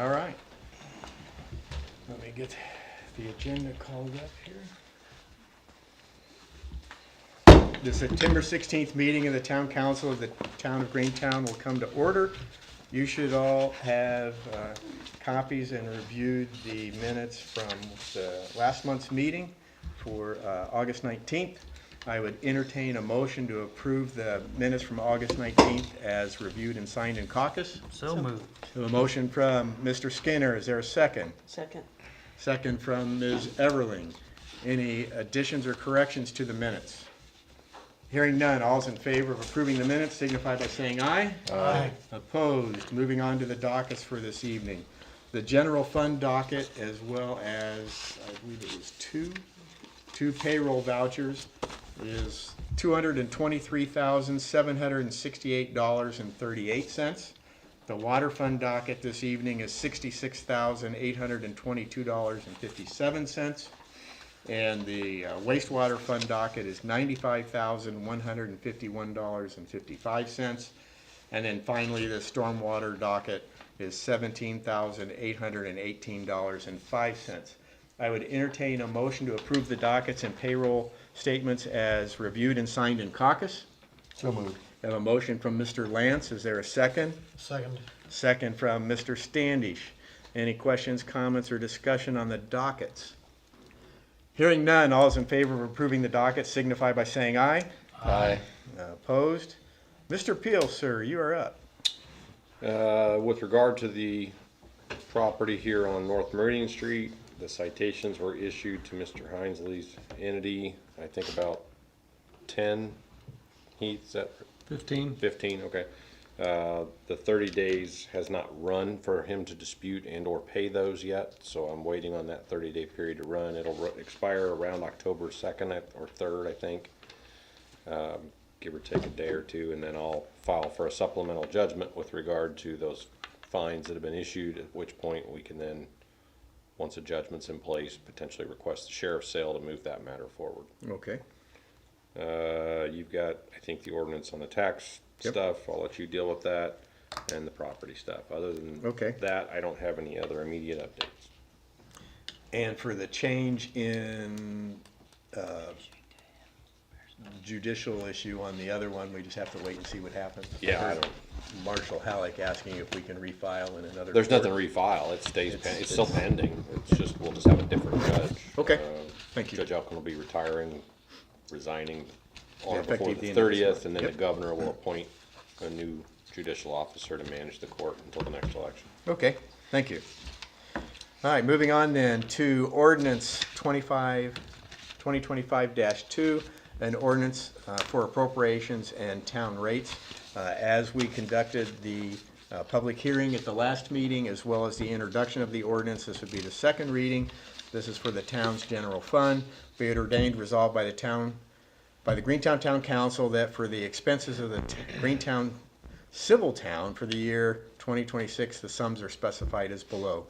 All right. Let me get the agenda called up here. The September 16th meeting of the Town Council of the Town of Greentown will come to order. You should all have copies and reviewed the minutes from last month's meeting for August 19th. I would entertain a motion to approve the minutes from August 19th as reviewed and signed in caucus. So moved. So a motion from Mr. Skinner. Is there a second? Second. Second from Ms. Everling. Any additions or corrections to the minutes? Hearing none, all's in favor of approving the minutes signify by saying aye. Aye. Opposed. Moving on to the dockets for this evening. The general fund docket, as well as, I believe it was two payroll vouchers, is $223,768.38. The water fund docket this evening is $66,822.57. And the wastewater fund docket is $95,151.55. And then finally, the stormwater docket is $17,818.05. I would entertain a motion to approve the dockets and payroll statements as reviewed and signed in caucus. So moved. I have a motion from Mr. Lance. Is there a second? Second. Second from Mr. Standish. Any questions, comments, or discussion on the dockets? Hearing none, all is in favor of approving the docket signify by saying aye. Aye. Opposed? Mr. Peel, sir, you are up. With regard to the property here on North Meridian Street, the citations were issued to Mr. Hinesley's entity, I think about 10. Heath, is that 15. 15? Okay. The 30 days has not run for him to dispute and or pay those yet, so I'm waiting on that 30-day period to run. It'll expire around October 2nd or 3rd, I think, give or take a day or two, and then I'll file for a supplemental judgment with regard to those fines that have been issued, at which point we can then, once a judgment's in place, potentially request the sheriff's sale to move that matter forward. Okay. You've got, I think, the ordinance on the tax stuff. I'll let you deal with that, and the property stuff. Other than that, I don't have any other immediate updates. And for the change in judicial issue on the other one, we just have to wait and see what happens. Yeah, I don't. Marshall Halleck asking if we can refile in another. There's court. nothing to refile. It stays. It's still pending. It's just we'll just have a different judge. Okay. Thank you. Judge Elkin will be resigning on Effective before the the end of this 30th, month. and then Yep. the governor will appoint a new judicial officer to manage the court until the next election. Okay, thank you. All right, moving on then to ordinance 2025-2, an ordinance for appropriations and town rates. As we conducted the public hearing at the last meeting, as well as the introduction of the ordinance, this would be the second reading. This is for the town's general fund. Be it ordained, resolved by the Greentown Town Council that for the expenses of the Greentown Civil Town for the year 2026, the sums are specified as below.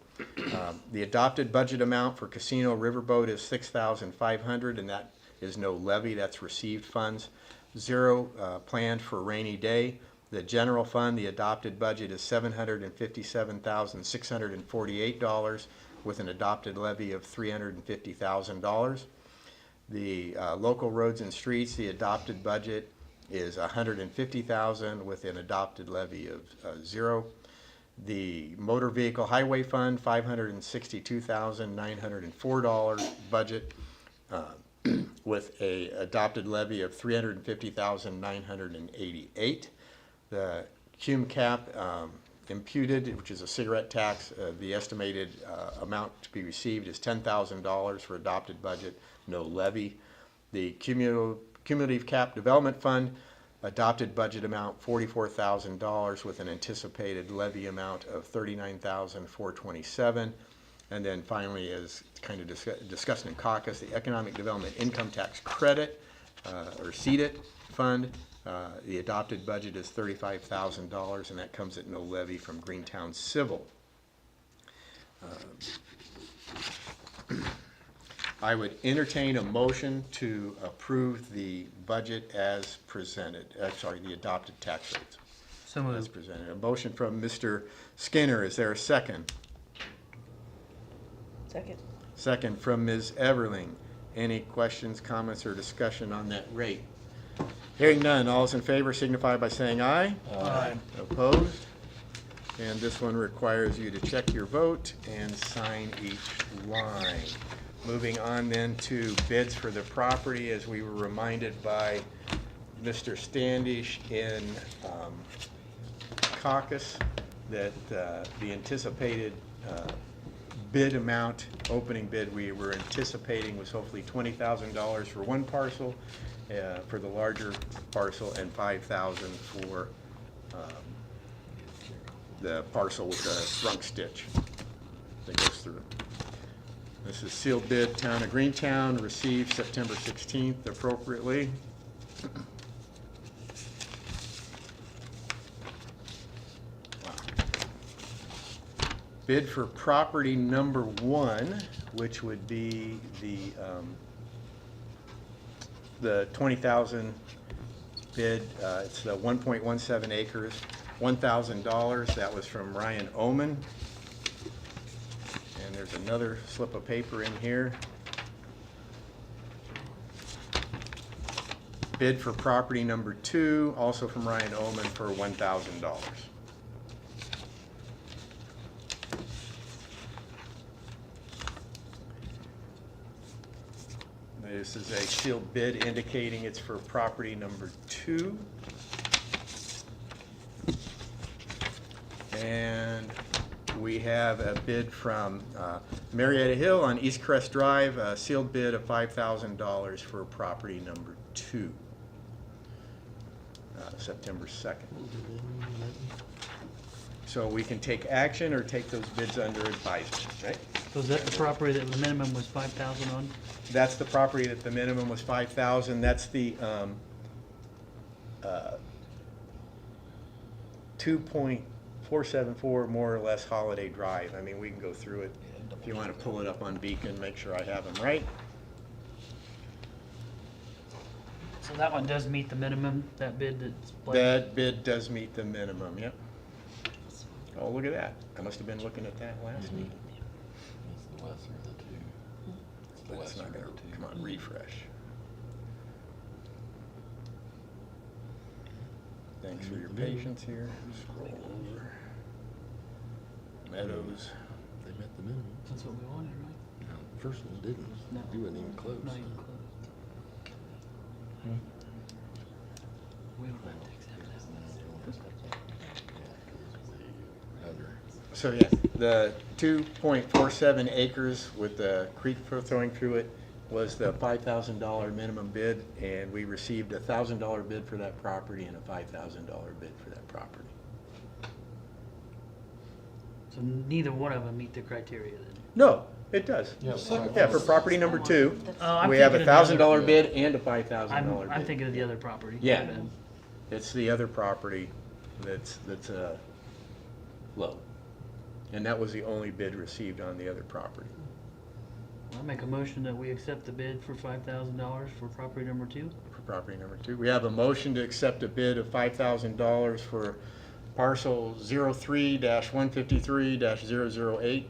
The adopted budget amount for Casino Riverboat is $6,500, and that is no levy, that's received funds. Zero planned for rainy day. The general fund, the adopted budget is $757,648 with an adopted levy of $350,000. The local roads and streets, the adopted budget is $150,000 with an adopted levy of $0. The motor vehicle highway fund, $562,904 budget with a adopted levy of $350,988. The cum cap imputed, which is a cigarette tax, the estimated amount to be received is $10,000 for adopted budget, no levy. The cumulative cap development fund, adopted budget amount $44,000 with an anticipated levy amount of $39,427. And then finally, as kind of discussed in caucus, the economic development income tax credit or CEDIT fund. The adopted budget is $35,000, and that comes at no levy from Greentown Civil. I would entertain a motion to approve the budget as presented. The adopted tax rates So as moved. presented. A motion from Mr. Skinner. Is there a second? Second. Second from Ms. Everling. Any questions, comments, or discussion on that rate? Hearing none, all is in favor signify by saying aye. Aye. Opposed? And this one requires you to check your vote and sign each line. Moving on then to bids for the property, as we were reminded by Mr. Standish in caucus, that the anticipated bid amount, opening bid we were anticipating was hopefully $20,000 for one parcel, for the larger parcel, and $5,000 for the parcel with the shrunk stitch that goes through. This is sealed bid, Town of Greentown, received September 16th appropriately. Bid for property number 1, which would be the 20,000 bid. It's the 1.17 acres, $1,000. That was from Ryan Oman. And there's another slip of paper in here. Bid for property number 2, also from Ryan Oman, for $1,000. This is a sealed bid indicating it's for property number 2. And we have a bid from Marietta Hill on East Crest Drive, a sealed bid of $5,000 for property number 2. September 2nd. So we can take action or take those bids under advisement, right? So is that the property that the minimum was 5,000 on? That's the property that the minimum was 5,000. That's the 2.474 more or less Holiday Drive. I mean, we can go through it if you want to pull it up on Beacon, make sure I have them right. So that one does meet the minimum, that bid that's pledged? That bid does meet the minimum, yep. Oh, look at that. I must have been looking at that last meeting. It's the lesser of the two. It's the But it's lesser not of gonna, the two. come on, refresh. Thanks for your patience here. Scroll over. Meadows. They met the minimum. That's what we wanted, right? No, the first one didn't. No. You wasn't even close. Not even close. We don't have to accept that. Under. So yeah, the 2.47 acres with the creek flowing through it was the $5,000 minimum bid, and we received a $1,000 bid for that property and a $5,000 bid for that property. So neither one of them meet the criteria then? No, it does. Yeah, Yeah, for property number 2, Oh, I'm we have a thinking of the $1,000 other- bid and a $5,000 bid. I'm thinking of the other property. Yeah. It's the other property that's low. And that was the only bid received on the other property. I'll make a motion that we accept the bid for $5,000 for property number 2. For property number 2. We have a motion to accept a bid of $5,000 for parcel 03-153-008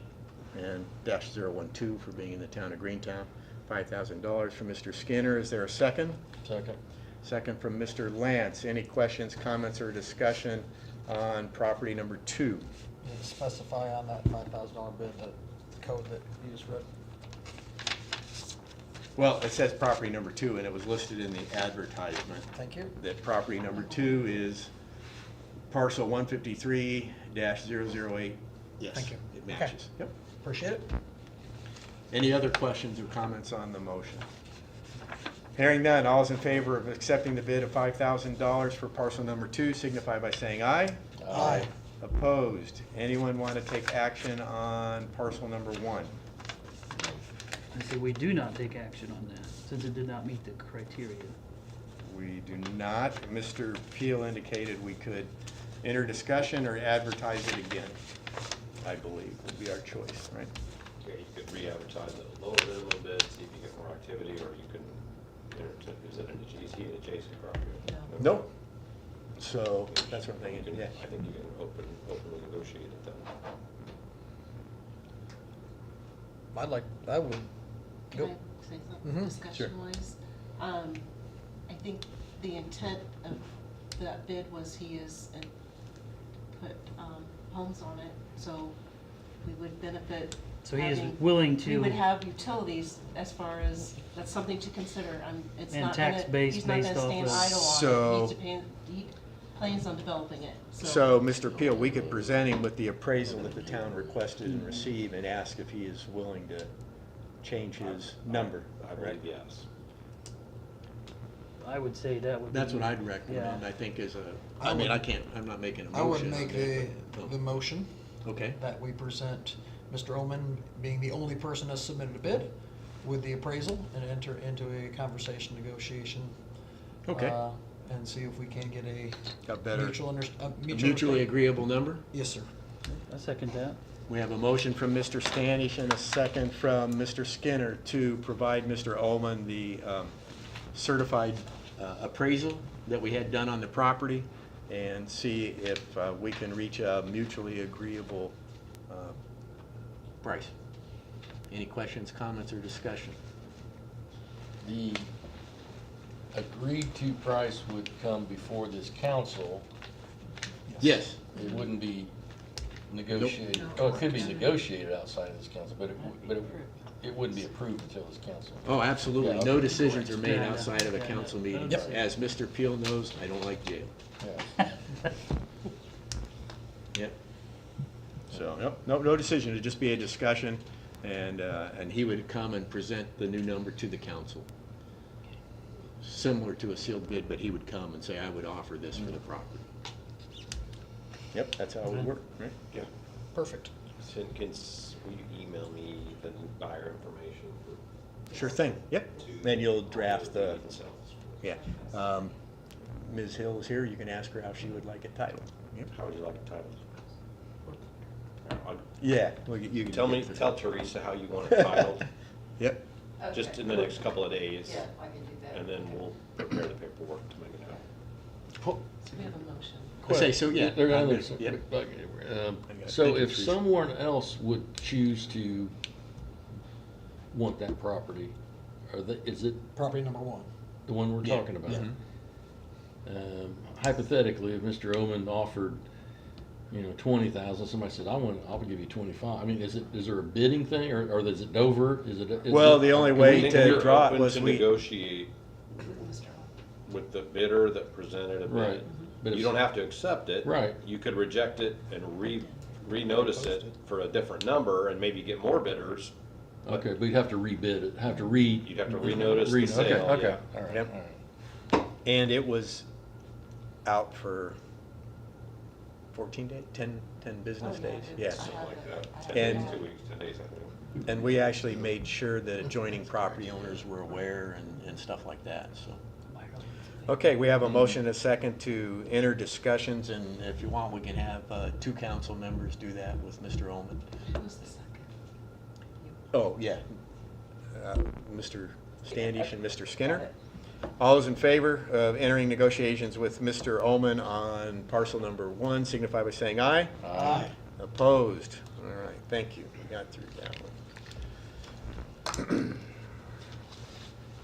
and -012 for being in the town of Greentown. $5,000 from Mr. Skinner. Is there a second? Second. Second from Mr. Lance. Any questions, comments, or discussion on property number 2? You need to specify on that $5,000 bid the code that you just read. Well, it says property number 2, and it was listed in the advertisement Thank you. that property number 2 is parcel 153-008. Yes. Thank you. It matches. Yep. Appreciate it. Any other questions or comments on the motion? Hearing none, all is in favor of accepting the bid of $5,000 for parcel number 2 signify by saying aye. Aye. Opposed? Anyone want to take action on parcel number 1? I say we do not take action on that, since it did not meet the criteria. We do not. Mr. Peel indicated we could enter discussion or advertise it again, I believe, would be our choice, right? Yeah, you could re-advertise it a little bit, see if you get more activity, or you can, is it an adjacent property? Nope. So, that's what I'm You thinking, can- yeah. I think you can openly negotiate it then. I would Can go. I say something Mhm. discussion wise? I think the intent of that bid was he is, put, homes on it, so we would benefit. So he is having- willing We would to, have utilities as far as, that's something to consider. It's And not tax gonna, base he's not based gonna off stand of- idle So- on it. He plans on developing it, So, Mr. Peel, we could present him with the appraisal that the town requested and received and ask if he is willing to change his number, I right? believe yes. I would say that would be. That's what I'd recommend, Yeah. I think is a, I I mean, would- I can't, I'm not making a motion. I would on make that, but- the motion Okay, that we present Mr. Omen being the only person that's submitted a bid with the appraisal and enter into a conversation negotiation. Okay. And see if we can get a better, mutual mutually agreeable number? Yes, sir. I second that. We have a motion from Mr. Standish and a second from Mr. Skinner to provide Mr. Ullman the certified appraisal that we had done on the property and see if we can reach a mutually agreeable price. Any questions, comments, or discussion? The agreed to price would come before this council. Yes. It wouldn't be negotiated, Nope. oh, it could be negotiated outside of this council, but it wouldn't be approved until this council. Oh, absolutely. Yeah, No okay. decisions are made Yeah, outside of a yeah, council yeah. meeting. Yep. As Mr. Peel knows, I don't like jail. Yeah. Yep. So, no decision, it'd just be a discussion, and he would come and present the new number to the council. Similar to a sealed bid, but he would come and say, I would offer this for the property. Yep, that's how it would work, right? Yeah. Perfect. Will you email me the buyer information? Sure thing, yep. Then you'll draft the, Themselves. yeah. Ms. Hill is here, you can ask her how she would like it titled. Yep. How would you like it titled? Yeah. Well, you can Tell Teresa how you want it titled, Yep, just in the next couple of days. Yeah, I can do that. And then we'll prepare the paperwork to make it happen. So we have a motion. I say, so, yeah. They're I'm gonna, good, yep. okay, I got it. so Thank you, if Teresa. someone else would choose to want that property, is it Property number one. the one we're Yeah, talking about? yeah. Hypothetically, if Mr. Omen offered, 20,000, somebody said, I'll give you 25. I mean, is there a bidding thing, or is it over? Well, the only way Think to you're draw it open was to we, negotiate Mr. with the bidder that presented a Right. bid. But You if- don't have to accept it. Right. You could reject it and renotice it for a different number and maybe get more bidders. Okay, but you'd have to rebid it, You'd have to renotice the sale, Okay, yeah. all right, Yep. all right. and it was out for 14 days, 10 business days, yeah. Something like that. And- 2 weeks, 10 days, I think. And we actually made sure that adjoining property owners were aware and stuff like that, so. Okay, we have a motion and a second to enter discussions, and if you want, we can have 2 council members do that with Mr. Ullman. Who's the second? Oh, yeah. Mr. Standish and Mr. Skinner. All those in favor of entering negotiations with Mr. Ullman on parcel number 1 signify by saying aye. Aye. Opposed? All right, thank you. We got through that one.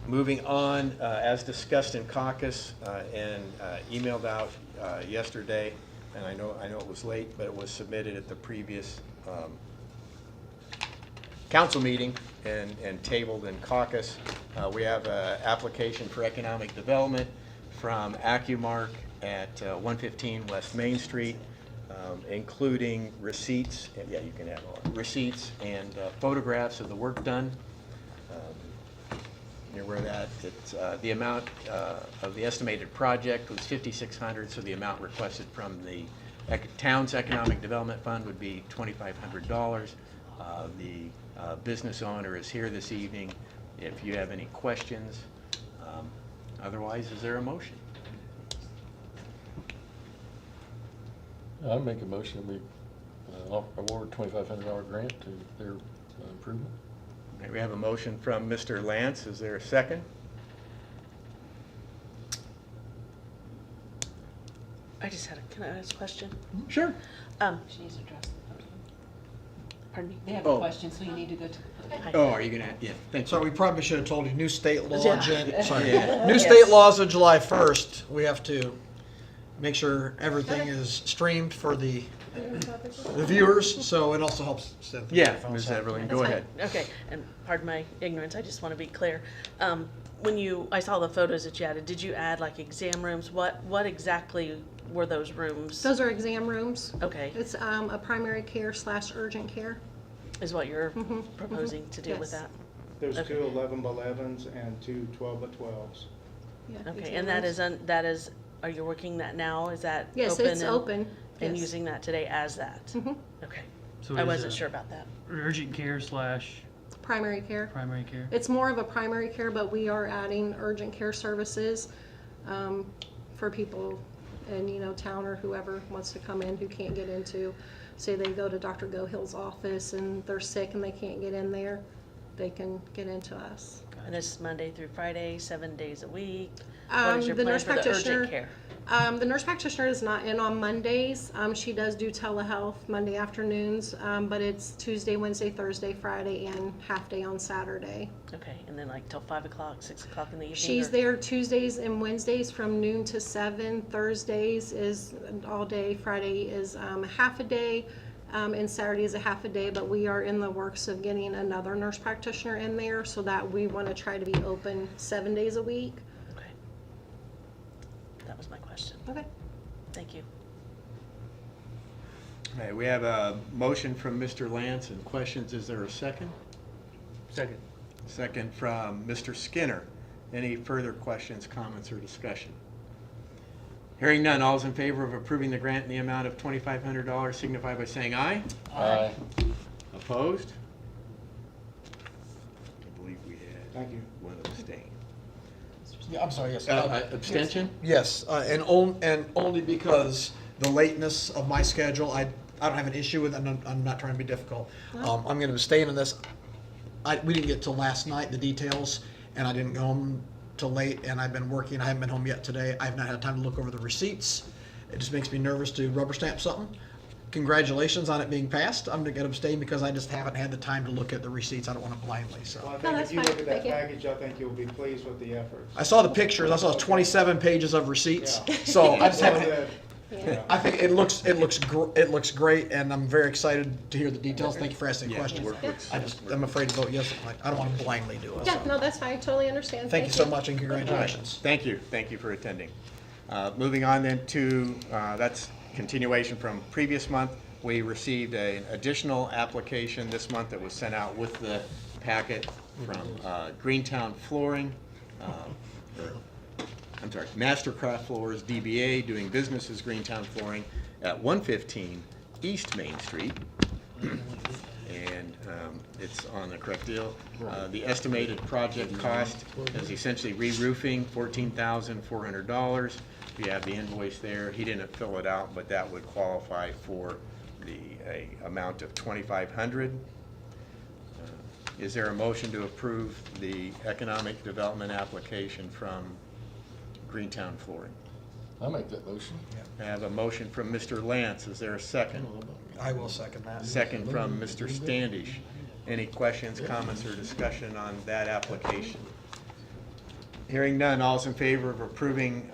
Moving on, as discussed in caucus and emailed out yesterday, and I know it was late, but it was submitted at the previous council meeting and tabled in caucus. We have an application for economic development from AccuMark at 115 West Main Street, including receipts, and yeah, you can have all, receipts and photographs of the work done. You're aware of that. It's, the amount of the estimated project was $5,600, so the amount requested from the town's economic development fund would be $2,500. The business owner is here this evening if you have any questions. Otherwise, is there a motion? I'd make a motion that we award $2,500 grant to their improvement. Okay, we have a motion from Mr. Lance. Is there a second? Can I ask a question? Sure. She needs to address the podium. Pardon me? They have Oh. a question, so you need to go to the podium. Oh, are you gonna, yeah, thank So you. we probably should have told you, new state law, Yeah. sorry, Yeah. new state laws of July 1st. We have to make sure everything is streamed for the viewers, so it also helps. set the Yeah, microphones Ms. up. Everling, That's go fine. ahead. Okay, and pardon my ignorance, I just want to be clear. I saw the photos that you added, did you add like exam rooms? What exactly were those rooms? Those are exam rooms. Okay, It's a primary care / urgent care. is what you're proposing to do with Yes. that? There's Okay. two 11x11s and two 12x12s. Yeah, Okay, exam and that rooms. is, are you working that now? Is that open? Yes, it's open. And Yes. using that today as that? Mhm. Okay, So I is, wasn't sure about that. Urgent care / Primary care. primary care? It's more of a primary care, but we are adding urgent care services for people in, town or whoever wants to come in who can't get into. Say they go to Dr. Gohill's office and they're sick and they can't get in there, they can get into us. And this is Monday through Friday, 7 days a week? What is your The plan nurse for the practitioner. urgent care? The nurse practitioner is not in on Mondays. She does do telehealth Monday afternoons, but it's Tuesday, Wednesday, Thursday, Friday, and half day on Saturday. Okay, and then like till 5 o'clock, 6 o'clock in the evening? She's or- there Tuesdays and Wednesdays from noon to 7. Thursdays is all day. Friday is half a day, and Saturday is a half a day. But we are in the works of getting another nurse practitioner in there so that we want to try to be open 7 days a week. Okay. That was my question. Okay. Thank you. All right, we have a motion from Mr. Lance and questions. Is there a second? Second. Second from Mr. Skinner. Any further questions, comments, or discussion? Hearing none, all is in favor of approving the grant in the amount of $2,500 signify by saying aye. Aye. Opposed? I believe we had Thank you. one abstain. Yeah, I'm sorry, yes. Abstention? Yes, and only because the lateness of my schedule, I don't have an issue with it, and I'm not trying to be difficult. I'm going to abstain on this. We didn't get till last night, the details, and I didn't go home till late, and I've been working, I haven't been home yet today. I've not had time to look over the receipts. It just makes me nervous to rubber stamp something. Congratulations on it being passed. I'm going to abstain because I just haven't had the time to look at the receipts. I don't want to blindly, so. Well, I No, think that's if you fine. look at that Thank you. package, I think you'll be pleased with the efforts. I saw the pictures. I saw 27 pages of receipts, Yeah. so I just So haven't. that- Yeah. I think it looks great, and I'm very excited to hear the details. Thank you for asking Yeah, questions. work looks- I'm afraid to vote yes. I don't want to blindly do it. Yeah, so. no, that's fine. Totally understand. Thank you so much, and congratulations. Thank you. Thank you for attending. Moving on then to, that's continuation from previous month. We received an additional application this month that was sent out with the packet from Greentown Flooring, Mastercraft Floors, DBA, doing business as Greentown Flooring at 115 East Main Street. And it's on the correct deal. The estimated project cost is essentially re-roofing, $14,400. You have the invoice there. He didn't fill it out, but that would qualify for the amount of $2,500. Is there a motion to approve the economic development application from Greentown Flooring? I'll make that motion. I have a motion from Mr. Lance. Is there a second? I will second that. Second from Mr. Standish. Any questions, comments, or discussion on that application? Hearing none, all's in favor of approving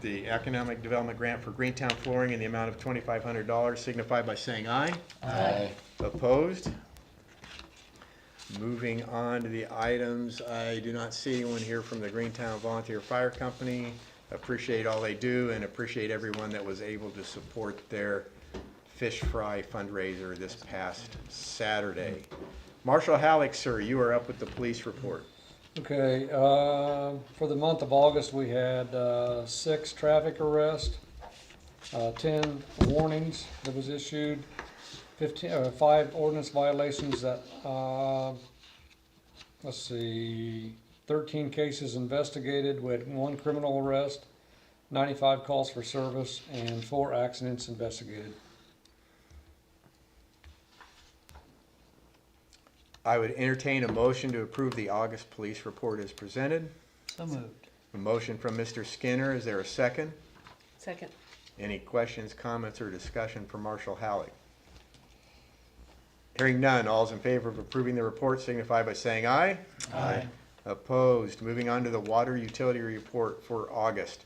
the economic development grant for Greentown Flooring in the amount of $2,500 signify by saying aye. Aye. Opposed? Moving on to the items, I do not see anyone here from the Greentown Volunteer Fire Company. Appreciate all they do and appreciate everyone that was able to support their fish fry fundraiser this past Saturday. Marshall Halleck, sir, you are up with the police report. Okay, for the month of August, we had 6 traffic arrests, 10 warnings that was issued, 5 ordinance violations that, 13 cases investigated with 1 criminal arrest, 95 calls for service, and 4 accidents investigated. I would entertain a motion to approve the August police report as presented. So moved. A motion from Mr. Skinner. Is there a second? Second. Any questions, comments, or discussion for Marshall Halleck? Hearing none, all's in favor of approving the report signify by saying aye. Aye. Opposed. Moving on to the water utility report for August.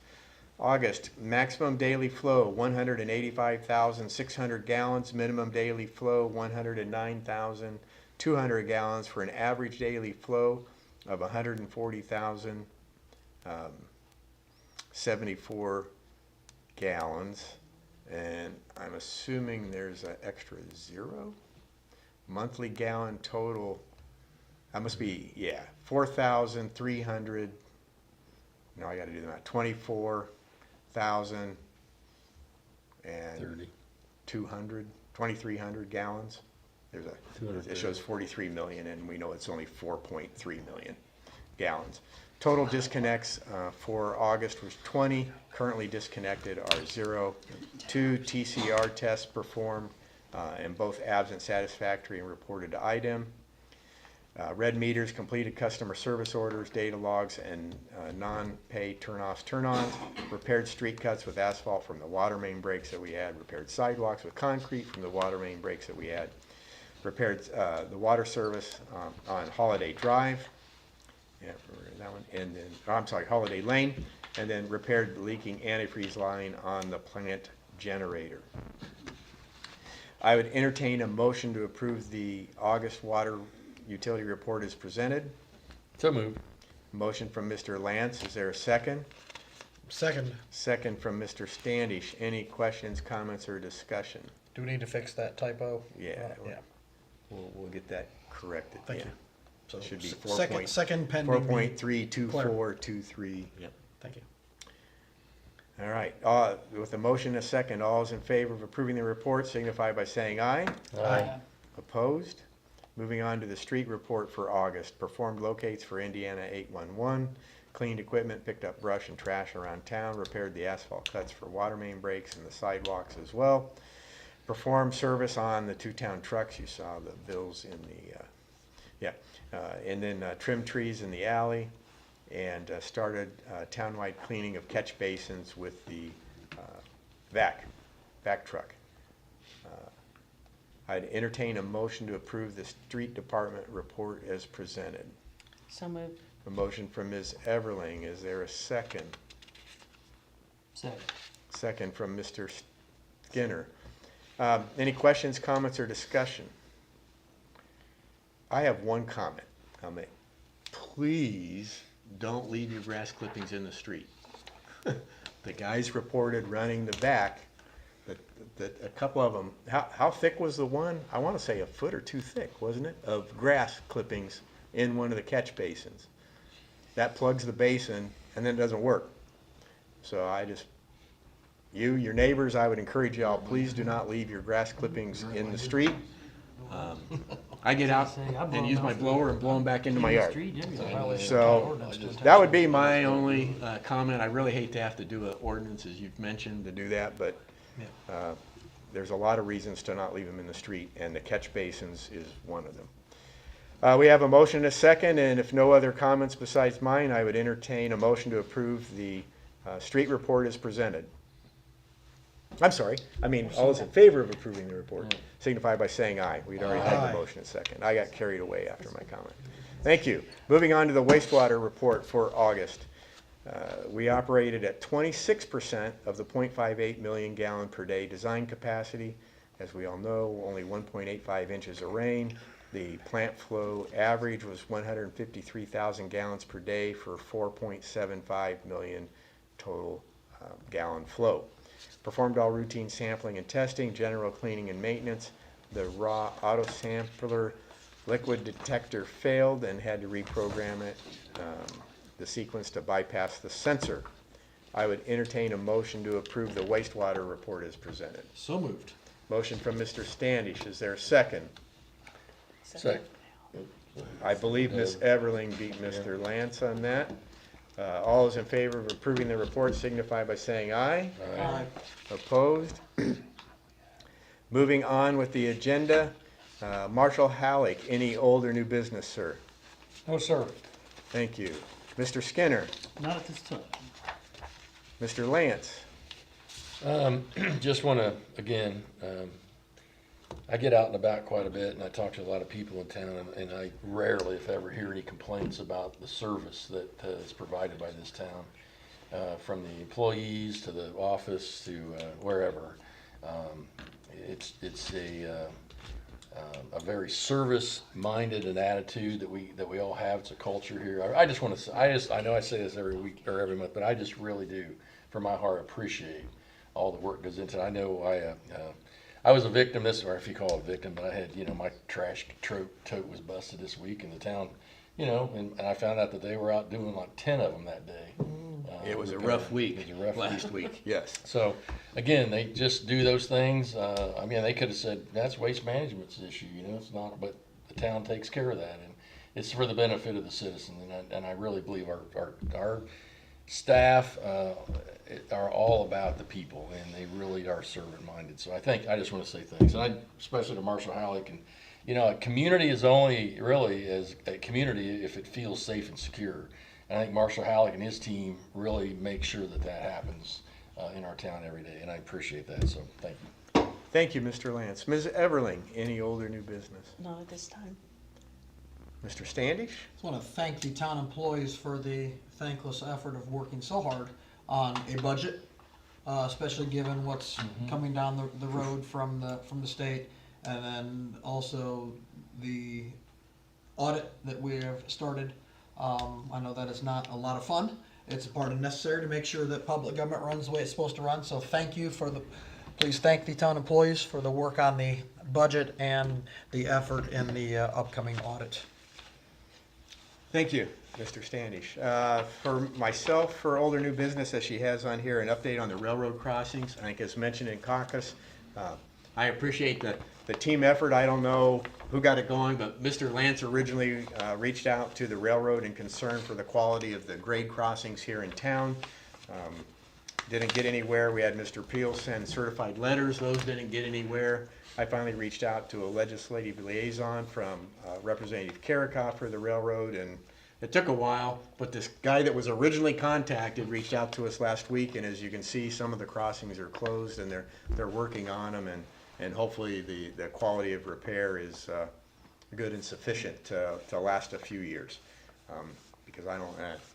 August, maximum daily flow, 185,600 gallons, minimum daily flow, 109,200 gallons, for an average daily flow of 140,074 gallons. And I'm assuming there's an extra zero? Monthly gallon total, that must be, yeah, 4,300, no, I gotta do the math, 24,000 and 30. 2,300 gallons. There's a, it 230. shows 43 million, and we know it's only 4.3 million gallons. Total disconnects for August was 20. Currently disconnected are 0. 2 TCR tests performed, and both absent, satisfactory, and reported to IDEM. Red meters, completed customer service orders, data logs, and non-pay turn-offs, turn-ons. Repaired street cuts with asphalt from the water main breaks that we had. Repaired sidewalks with concrete from the water main breaks that we had. Repaired the water service on Holiday Drive. Yeah, that one. And then, I'm sorry, Holiday Lane. And then repaired the leaking antifreeze line on the plant generator. I would entertain a motion to approve the August water utility report as presented. So moved. Motion from Mr. Lance. Is there a second? Second, Second from Mr. Standish. Any questions, comments, or discussion? do we need to fix that typo? Yeah. Yeah, We'll get that corrected. thank yeah. you. So Should be second pending. 4.32423. Yep. Thank you. All right. With a motion and a second, all is in favor of approving the report signify by saying aye. Aye. Opposed? Moving on to the street report for August. Performed locates for Indiana 811. Cleaned equipment, picked up brush and trash around town. Repaired the asphalt cuts for water main breaks and the sidewalks as well. Performed service on the 2 town trucks. You saw the bills in the, and then trimmed trees in the alley. And started townwide cleaning of catch basins with the vac truck. I'd entertain a motion to approve the street department report as presented. So moved. A motion from Ms. Everling. Is there a second? Second. Second from Mr. Skinner. Any questions, comments, or discussion? I have one comment. Please don't leave your grass clippings in the street. The guys reported running the vac, that a couple of them, how thick was the one? I want to say a foot or 2 thick, wasn't it? Of grass clippings in one of the catch basins. That plugs the basin and then it doesn't work. So your neighbors, I would encourage y'all, please do not leave your grass clippings in the street. I get out and use my blower and blow them back into my yard. So that would be my only comment. I really hate to have to do an ordinance, as you've mentioned, to do that, but there's a lot of reasons to not leave them in the street, and the catch basins is one of them. We have a motion and a second, and if no other comments besides mine, I would entertain a motion to approve the street report as presented. I'm sorry, all those in favor of approving the report signify by saying aye. We'd already had the motion and second. I got carried away after my comment. Thank you. Moving on to the wastewater report for August. We operated at 26% of the 0.58 million gallon per day design capacity. As we all know, only 1.85 inches of rain. The plant flow average was 153,000 gallons per day for 4.75 million total gallon flow. Performed all routine sampling and testing, general cleaning and maintenance. The raw auto sampler liquid detector failed and had to reprogram it, the sequence to bypass the sensor. I would entertain a motion to approve the wastewater report as presented. So moved. Motion from Mr. Standish. Is there a second? Second. I believe Ms. Everling beat Mr. Lance on that. All those in favor of approving the report signify by saying aye. Aye. Opposed? Moving on with the agenda, Marshall Halleck, any old or new business, sir? No, sir. Thank you. Mr. Skinner? Not at this time. Mr. Lance? Just want to, again, I get out and about quite a bit, and I talk to a lot of people in town, and I rarely, if ever, hear any complaints about the service that is provided by this town, from the employees to the office to wherever. It's a very service-minded an attitude that we all have. It's a culture here. I just want to. I know I say this every week or every month, but I just really do, from my heart, appreciate all the work goes into it. I know I was a victim, or if you call it a victim, but I had, my trash tote was busted this week in the town, and I found out that they were out doing like 10 of them that day. It was a rough week. It was a rough last week. Yes. So, again, they just do those things. They could have said, that's waste management's issue, it's not, but the town takes care of that, and it's for the benefit of the citizen, and I really believe our staff are all about the people, and they really are servant-minded. So I just want to say thanks, and especially to Marshall Halleck. And a community is only really as a community if it feels safe and secure. And I think Marshall Halleck and his team really make sure that happens in our town every day, and I appreciate that. So thank you. Thank you, Mr. Lance. Ms. Everling, any old or new business? Not at this time. Mr. Standish? Just want to thank the town employees for the thankless effort of working so hard on a budget, especially given what's coming down the road from the state, and then also the audit that we have started. I know that is not a lot of fun. It's a part of necessary to make sure that public government runs the way it's supposed to run. So thank you please thank the town employees for the work on the budget and the effort in the upcoming audit. Thank you, Mr. Standish. For myself, for older new business, as she has on here, an update on the railroad crossings. I think as mentioned in caucus, I appreciate the team effort. I don't know who got it going, but Mr. Lance originally reached out to the railroad in concern for the quality of the grade crossings here in town. Didn't get anywhere. We had Mr. Peel send certified letters. Those didn't get anywhere. I finally reached out to a legislative liaison from Representative Karikoff for the railroad, and it took a while, but this guy that was originally contacted reached out to us last week, and as you can see, some of the crossings are closed, and they're working on them, and hopefully the quality of repair is good and sufficient to last a few years, because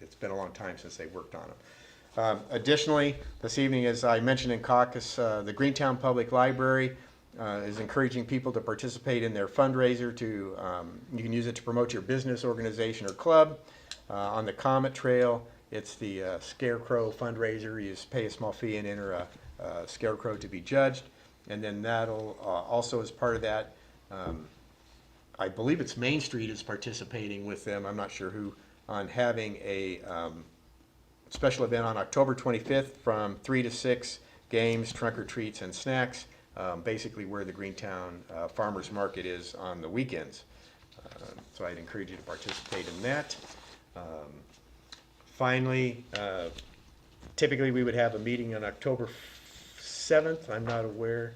it's been a long time since they worked on them. Additionally, this evening, as I mentioned in caucus, the Greentown Public Library is encouraging people to participate in their fundraiser. You can use it to promote your business, organization, or club. On the Comet Trail, it's the Scarecrow fundraiser. You just pay a small fee and enter a scarecrow to be judged. And then that'll also, as part of that, I believe it's Main Street is participating with them. I'm not sure who, on having a special event on October 25th from 3 to 6, games, trunk or treats, and snacks. Basically where the Greentown Farmers Market is on the weekends. So I'd encourage you to participate in that. Finally, typically we would have a meeting on October 7th. I'm not aware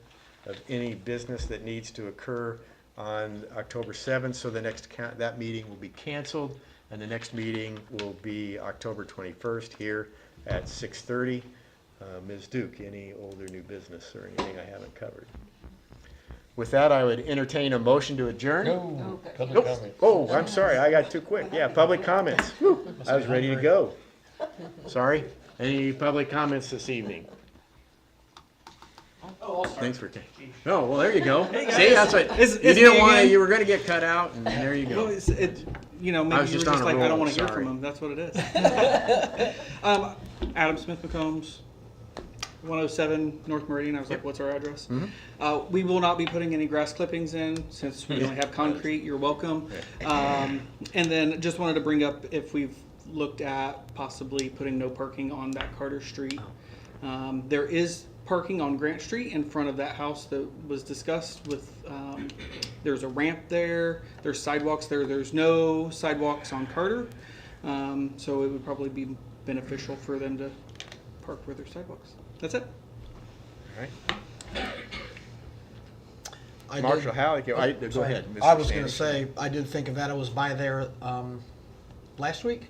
of any business that needs to occur on October 7th, so that meeting will be canceled, and the next meeting will be October 21st here at 6:30. Ms. Duke, any old or new business or anything I haven't covered? With that, I would entertain a motion to adjourn. No, public Nope. comment. Oh, I'm sorry, I got too quick. Yeah, public comments. Whew, I was ready to go. Sorry. Any public comments this evening? Thanks for taking. Oh, well, there you go. See, that's what, It's you me didn't want to, again. you were going to get cut out, and there you Well, go. maybe I you was were just just on a like, I don't roll, want to hear sorry. from him. That's what it is. Adam Smith McCombs, 107 North Meridian. I was like, what's our address? We will not be putting any grass clippings in since we only have concrete. You're welcome. And then just wanted to bring up if we've looked at possibly putting no parking on that Carter Street. There is parking on Grant Street in front of that house that was discussed with, there's a ramp there, there's sidewalks there, there's no sidewalks on Carter. So it would probably be beneficial for them to park where there's sidewalks. That's it. All right. Marshall Halleck, go ahead. Mr. I was going to Standish. say, I did think of that. I was by there last week,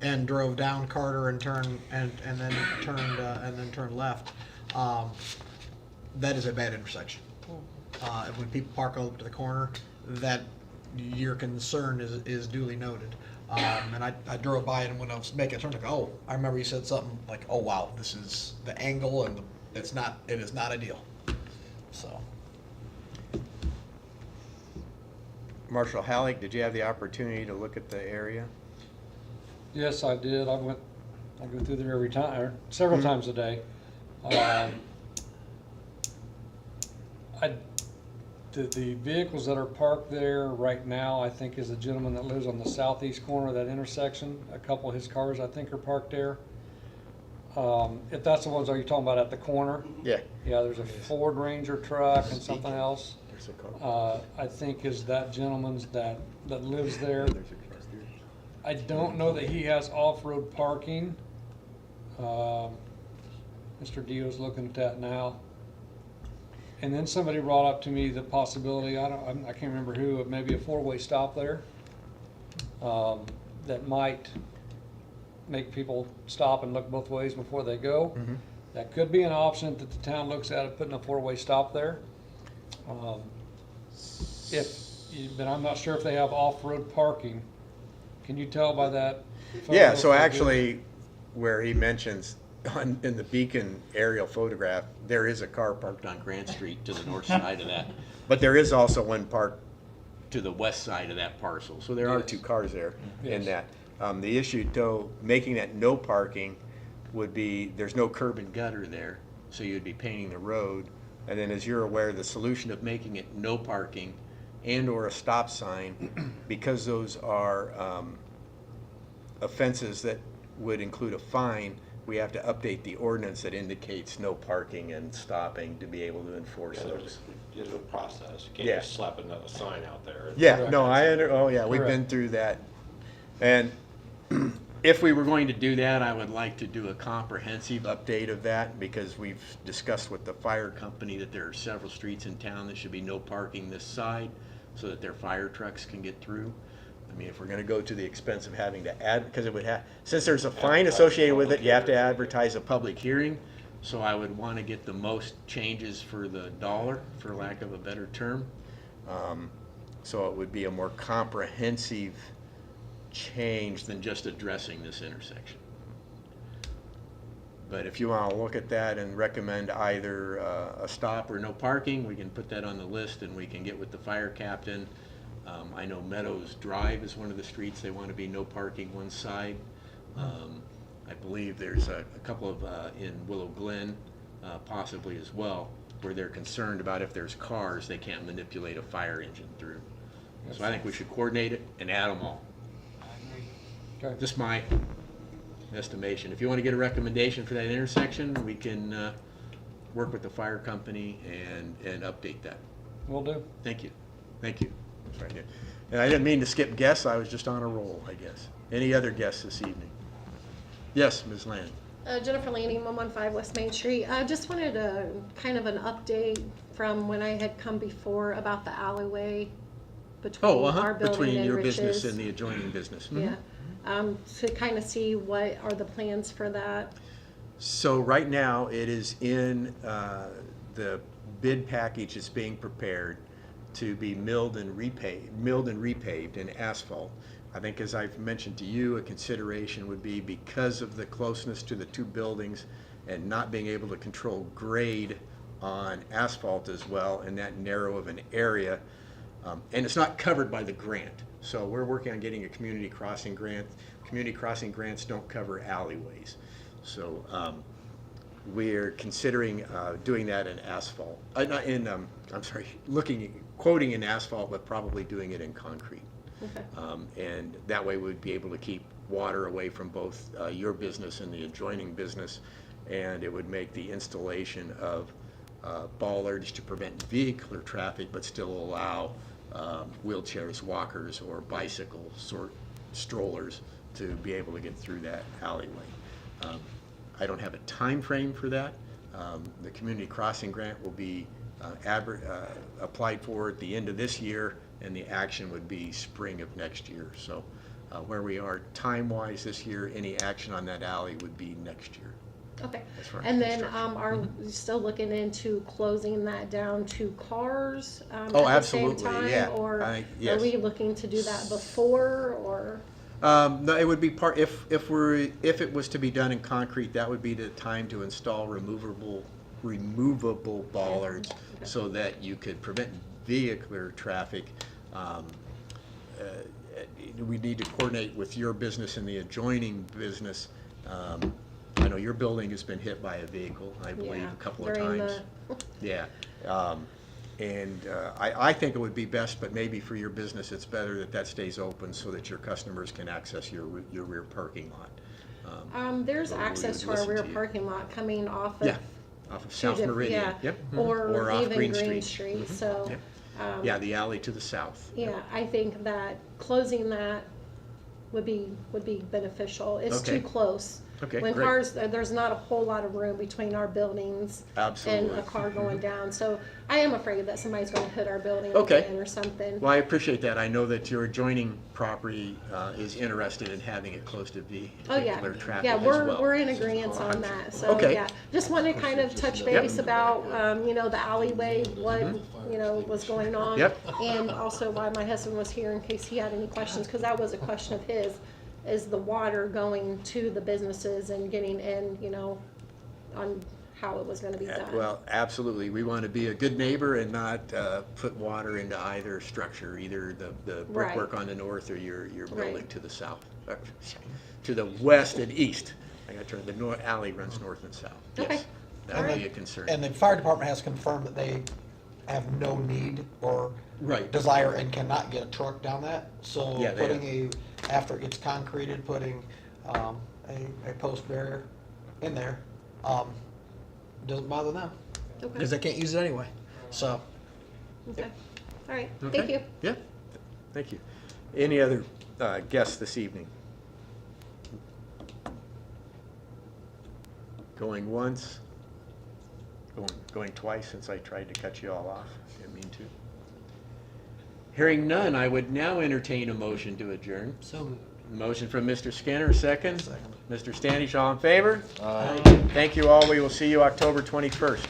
and drove down Carter and turned and then turned left. That is a bad intersection. when people park over to the corner, that your concern is duly noted. And I drove by it, and when I was making a turn, I go, oh, I remember you said something like, oh, wow, this is the angle, and it is not ideal. So, Marshal Halleck, did you have the opportunity to look at the area? Yes, I did. I go through there every time, or several times a day. The vehicles that are parked there right now, I think, is a gentleman that lives on the southeast corner of that intersection. A couple of his cars, I think, are parked there. If that's the ones, are you talking about at the corner? Yeah. Yeah, there's a Ford Ranger truck and something else. There's a car. I think is that gentleman's that lives there. There's a car. I don't know that he has off-road parking. Mr. Dio's looking at that now. And then somebody brought up to me the possibility, I can't remember who, of maybe a four-way stop there. That might make people stop and look both ways before they go. Mhm. That could be an option that the town looks at, of putting a four-way stop there. But I'm not sure if they have off-road parking. Can you tell by that photo? Yeah, so if they do? actually, where he mentions in the Beacon aerial photograph, there is a car parked on Grant Street to the north side of that. But there is also one parked to the west side of that parcel. So there are Yes. two cars there in Yes. that. The issue, though, making that no parking would be, there's no curb and gutter there, so you'd be painting the road. And then, as you're aware, the solution of making it no parking and/or a stop sign, because those are offenses that would include a fine, we have to update the ordinance that indicates no parking and stopping to be able to enforce those. There's a process. You can't Yeah. just slap another sign out there. Yeah, no, oh yeah, we've been Correct. through that. And if we were going to do that, I would like to do a comprehensive update of that, because we've discussed with the fire company that there are several streets in town that should be no parking this side, so that their fire trucks can get through. I mean, if we're gonna go to the expense of having to add, because it would have, since there's a fine associated with it, you have to advertise a public hearing. So I would want to get the most changes for the dollar, for lack of a better term. So it would be a more comprehensive change than just addressing this intersection. But if you want to look at that and recommend either a stop or no parking, we can put that on the list, and we can get with the fire captain. I know Meadows Drive is one of the streets, they want to be no parking one side. I believe there's a couple of, in Willow Glen, possibly as well, where they're concerned about if there's cars, they can't manipulate a fire engine through. So I think we should coordinate it and add them all. Okay. Just my estimation. If you want to get a recommendation for that intersection, we can work with the fire company and update that. Will do. Thank you. Thank you. That's right there. And I didn't mean to skip guests, I was just on a roll, I guess. Any other guests this evening? Yes, Ms. Land. Jennifer Lanning, 115 West Main Street. I just wanted a kind of an update from when I had come before about the alleyway between our building Between and your Rich's. business and the adjoining business. Mhm. Yeah, to kind of see what are the plans for that. So right now, it is in the bid package that's being prepared to be milled and repaved in asphalt. I think, as I've mentioned to you, a consideration would be, because of the closeness to the two buildings and not being able to control grade on asphalt as well in that narrow of an area, and it's not covered by the grant. So we're working on getting a community crossing grant. Community crossing grants don't cover alleyways. So we're considering doing that in asphalt. Quoting in asphalt, but probably doing it in concrete. Okay. And that way we'd be able to keep water away from both your business and the adjoining business, and it would make the installation of bollards to prevent vehicular traffic, but still allow wheelchairs, walkers, or bicycle strollers to be able to get through that alleyway. I don't have a time frame for that. The community crossing grant will be applied for at the end of this year, and the action would be spring of next year. So where we are time-wise this year, any action on that alley would be next year. Okay, as far as and then, construction. are we still looking into closing that down to cars, Oh, at the same absolutely, time? yeah. Or are Yes. we looking to do that before, or? No, it would be part, if it was to be done in concrete, that would be the time to install removable bollards Okay. so that you could prevent vehicular traffic. We need to coordinate with your business and the adjoining business. I know your building has been hit by a vehicle, I believe, Yeah, a couple of during times. Yeah. I think it would be best, but maybe for your business, it's better that that stays open so that your customers can access your rear parking lot. There's So we access would to our listen rear to you. parking lot coming off of. Yeah, off of South yeah, Meridian. Yep. Or off even Green Street. Street, so. Yep. Yeah, the alley to the south. Yeah, I think that closing that would be beneficial. It's Okay. too close. Okay, When great. cars, there's not a whole lot of room between our buildings Absolutely. and a car going down. So I am afraid that somebody's gonna hit our building Okay. again or something. Well, I appreciate that. I know that your adjoining property is interested in having it close to Oh, yeah. vehicular traffic Yeah, as well. we're in agreement on that, so, Okay. yeah. Just wanted to kind of touch base about, the alleyway, what, was going on. Yep. And also why my husband was here in case he had any questions, because that was a question of his, is the water going to the businesses and getting in, on how it was gonna be done. Well, absolutely. We want to be a good neighbor and not put water into either structure, either the Right. brickwork on the north or your building Right. to the south, to the west and east. I got to turn, the alley runs north and south. Okay. Yes, that would be a concern. And the fire department has confirmed that they have no need or Right. desire and cannot get a truck down that. So Yeah, they putting after it gets concreted, putting a post barrier in there, doesn't bother them. Okay, Because they can't use it anyway. So, okay. All right, Okay. thank you. Yeah, thank you. Any other guests this evening? Going once? Going twice, since I tried to cut you all off. Didn't mean to. Hearing none, I would now entertain a motion to adjourn. So moved. Motion from Mr. Skinner, second. Second. Mr. Standish, all in favor? Aye. Thank you all. We will see you October 21st.